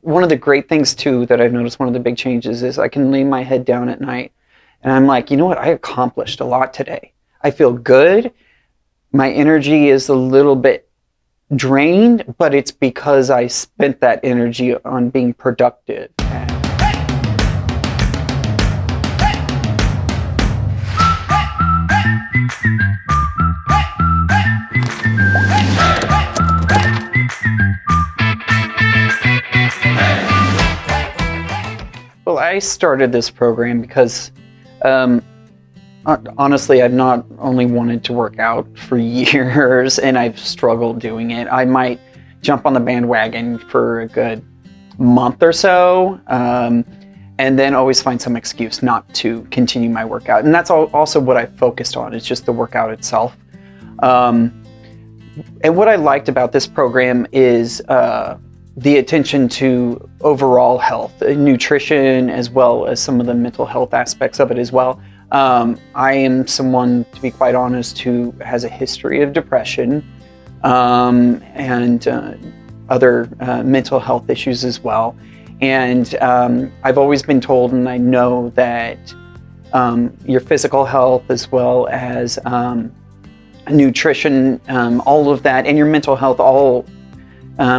one of the great things too that I've noticed, one of the big changes is I can lay my head down at night and I'm like, you know what? I accomplished a lot today. I feel good. My energy is a little bit drained, but it's because I spent that energy on being productive. Well, I started this program because honestly, I've not only wanted to work out for years and I've struggled doing it. I might jump on the bandwagon for a good month or so and then always find some excuse not to continue my workout. And that's also what I focused on, is just the workout itself. And what I liked about this program is the attention to overall health, nutrition, as well as some of the mental health aspects of it as well. I am someone, to be quite honest, who has a history of depression and other mental health issues as well. And I've always been told, and I know that your physical health as well as nutrition, all of that, and your mental health all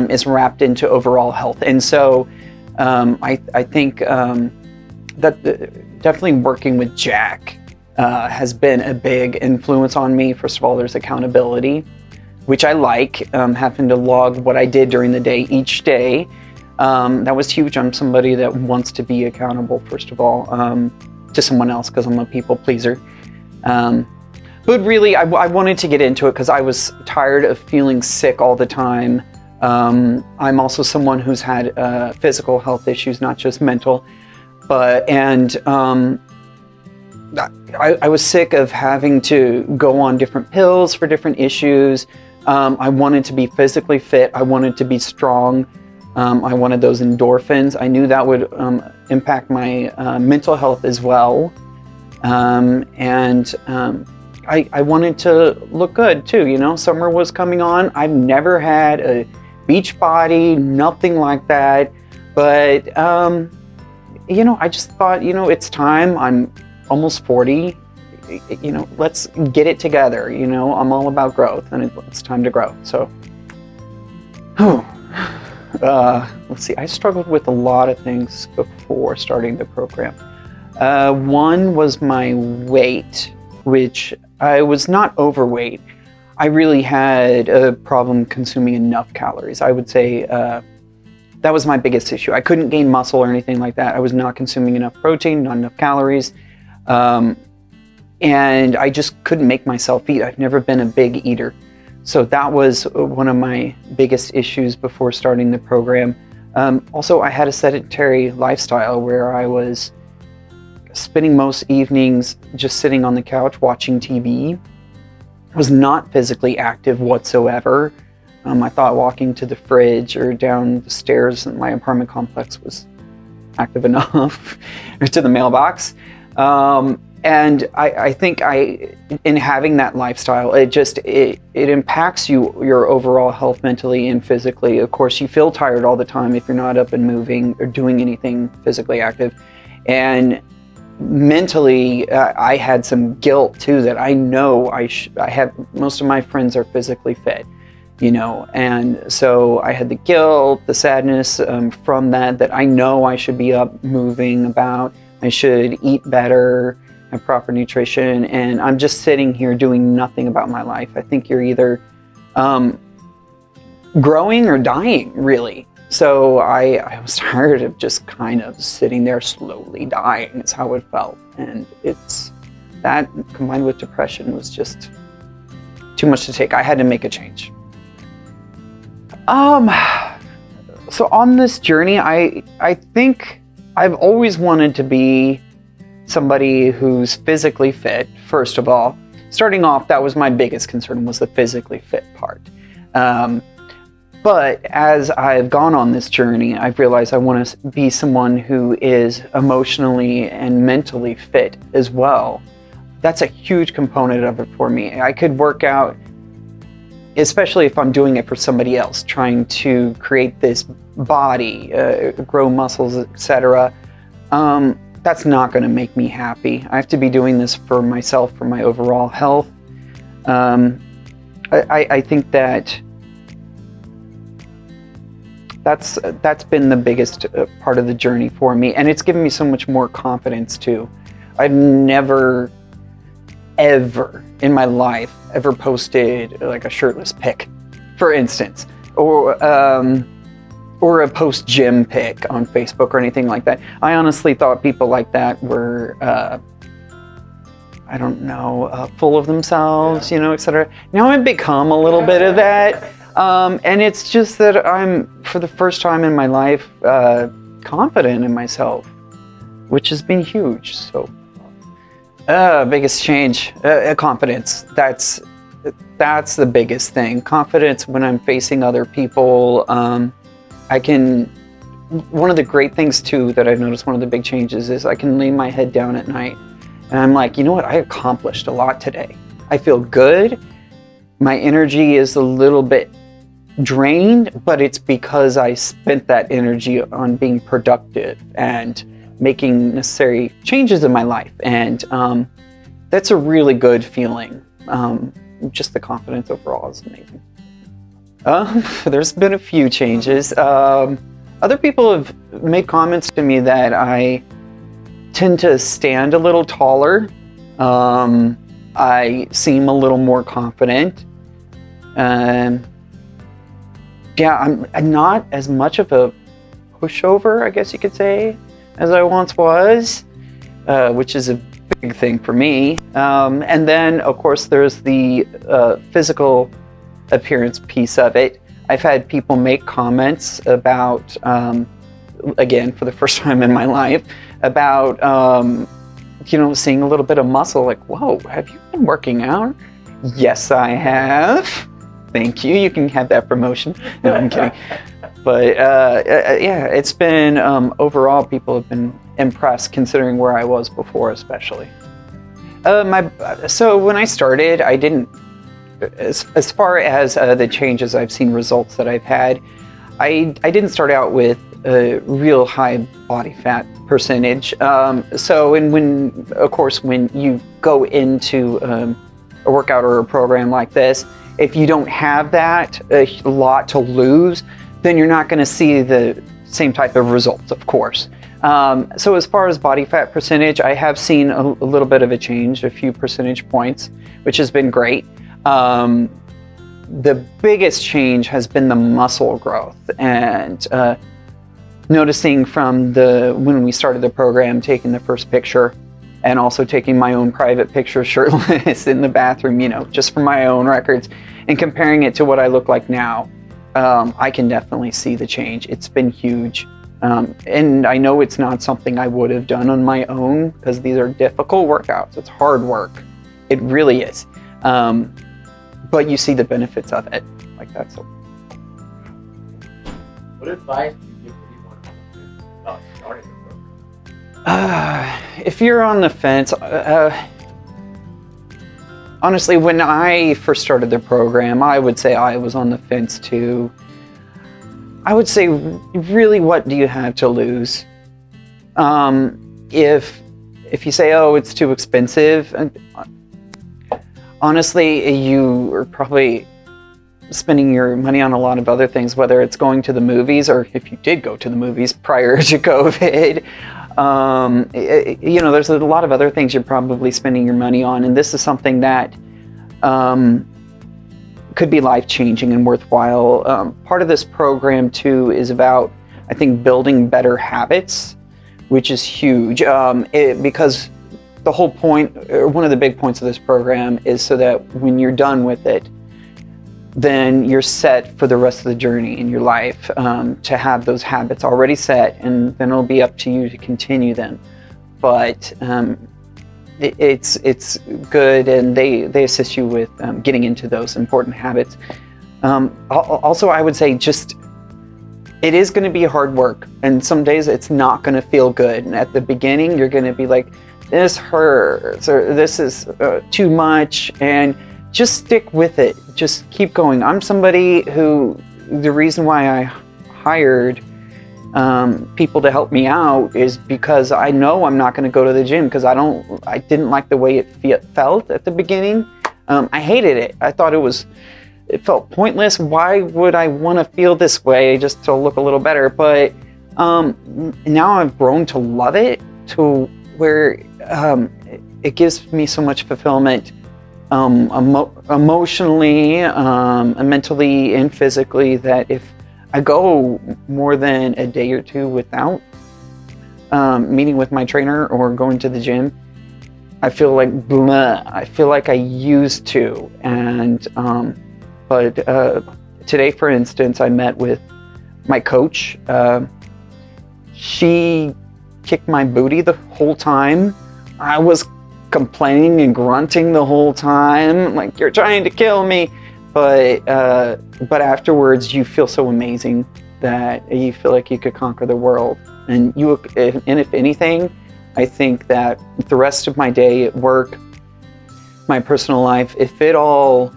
is wrapped into overall health. And so I think that definitely working with Jack has been a big influence on me. First of all, there's accountability, which I like, having to log what I did during the day each day. That was huge. I'm somebody that wants to be accountable, first of all, to someone else, because I'm a people pleaser. But really, I wanted to get into it because I was tired of feeling sick all the time. I'm also someone who's had physical health issues, not just mental. I was sick of having to go on different pills for different issues. I wanted to be physically fit. I wanted to be strong. I wanted those endorphins. I knew that would impact my mental health as well. I wanted to look good too, you know. Summer was coming on. I've never had a beach body, nothing like that. But, you know, I just thought, you know, it's time. I'm almost 40. You know, let's get it together. You know, I'm all about growth, and it's time to grow. So, let's see. I struggled with a lot of things before starting the program. One was my weight, which I was not overweight. I really had a problem consuming enough calories. I would say that was my biggest issue. I couldn't gain muscle or anything like that. I was not consuming enough protein, not enough calories. And I just couldn't make myself eat. I've never been a big eater. So that was one of my biggest issues before starting the program. Also, I had a sedentary lifestyle where I was spending most evenings just sitting on the couch watching TV. I was not physically active whatsoever. I thought walking to the fridge or down the stairs in my apartment complex was active enough, or to the mailbox. And I think in having that lifestyle, it impacts your overall health mentally and physically. Of course, you feel tired all the time if you're not up and moving or doing anything physically active. And mentally, I had some guilt too, that I know I have, most of my friends are physically fit, you know, and so I had the guilt, the sadness from that I know I should be up moving about, I should eat better, have proper nutrition, and I'm just sitting here doing nothing about my life. I think you're either growing or dying, really. So I was tired of just kind of sitting there slowly dying. It's how it felt. And it's that combined with depression was just too much to take. I had to make a change. So on this journey, I think I've always wanted to be somebody who's physically fit, first of all. Starting off, that was my biggest concern, was the physically fit part. But as I've gone on this journey, I've realized I want to be someone who is emotionally and mentally fit as well. That's a huge component of it for me. I could work out, especially if I'm doing it for somebody else, trying to create this body, grow muscles, etc. That's not going to make me happy. I have to be doing this for myself, for my overall health. I think that's been the biggest part of the journey for me, and it's given me so much more confidence too. I've never, ever in my life ever posted like a shirtless pic, for instance, or a post-gym pic on Facebook or anything like that. I honestly thought people like that were, I don't know, full of themselves, you know, etc. Now I've become a little bit of that, and it's just that I'm, for the first time in my life, confident in myself, which has been huge. So, biggest change, confidence. That's the biggest thing. Confidence when I'm facing other people. One of the great things too that I've noticed, one of the big changes is I can lay my head down at night and I'm like, you know what, I accomplished a lot today. I feel good. My energy is a little bit drained, but it's because I spent that energy on being productive and making necessary changes in my life. And that's a really good feeling. Just the confidence overall is amazing. There's been a few changes. Other people have made comments to me that I tend to stand a little taller. I seem a little more confident. Yeah, I'm not as much of a pushover, I guess you could say, as I once was, which is a big thing for me. And then, of course, there's the physical appearance piece of it. I've had people make comments about, again, for the first time in my life, about, you know, seeing a little bit of muscle, like, whoa, have you been working out? Yes, I have. Thank you. You can have that promotion. No, I'm kidding. But yeah, it's been, overall, people have been impressed considering where I was before, especially. So when I started, I didn't, as far as the changes I've seen, results that I've had, I didn't start out with a real high body fat percentage. So when, of course, when you go into a workout or a program like this, if you don't have that, a lot to lose, then you're not going to see the same type of results, of course. So as far as body fat percentage, I have seen a little bit of a change, a few percentage points, which has been great. The biggest change has been the muscle growth, and noticing from when we started the program, taking the first picture, and also taking my own private picture shirtless in the bathroom, you know, just for my own records, and comparing it to what I look like now, I can definitely see the change. It's been huge. And I know it's not something I would have done on my own, because these are difficult workouts. It's hard work. It really is. But you see the benefits of it. Like that. So. What advice do you give anyone about starting the program? If you're on the fence, honestly, when I first started the program, I would say I was on the fence too. I would say, really, what do you have to lose? If you say, oh, it's too expensive, honestly, you are probably spending your money on a lot of other things, whether it's going to the movies, or if you did go to the movies prior to COVID. You know, there's a lot of other things you're probably spending your money on, and this is something that could be life-changing and worthwhile. Part of this program too is about, I think, building better habits, which is huge, because the whole point, or one of the big points of this program, is so that when you're done with it, then you're set for the rest of the journey in your life, to have those habits already set, and then it'll be up to you to continue them. But it's good, and they assist you with getting into those important habits. Also, I would say, just, it is going to be hard work, and some days it's not going to feel good. And at the beginning, you're going to be like, this hurts, or this is too much, and just stick with it. Just keep going. I'm somebody who, the reason why I hired people to help me out is because I know I'm not going to go to the gym because I didn't like the way it felt at the beginning. I hated it. I thought it felt pointless. Why would I want to feel this way just to look a little better? But now I've grown to love it to where it gives me so much fulfillment emotionally, mentally, and physically, that if I go more than a day or two without meeting with my trainer or going to the gym, I feel like blah. I feel like I used to. And but today, for instance, I met with my coach. She kicked my booty the whole time. I was complaining and grunting the whole time, like, you're trying to kill me. But afterwards, you feel so amazing that you feel like you could conquer the world. And if anything, I think that the rest of my day at work, my personal life, if it all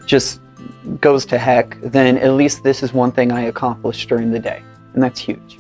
just goes to heck, then at least this is one thing I accomplished during the day, and that's huge.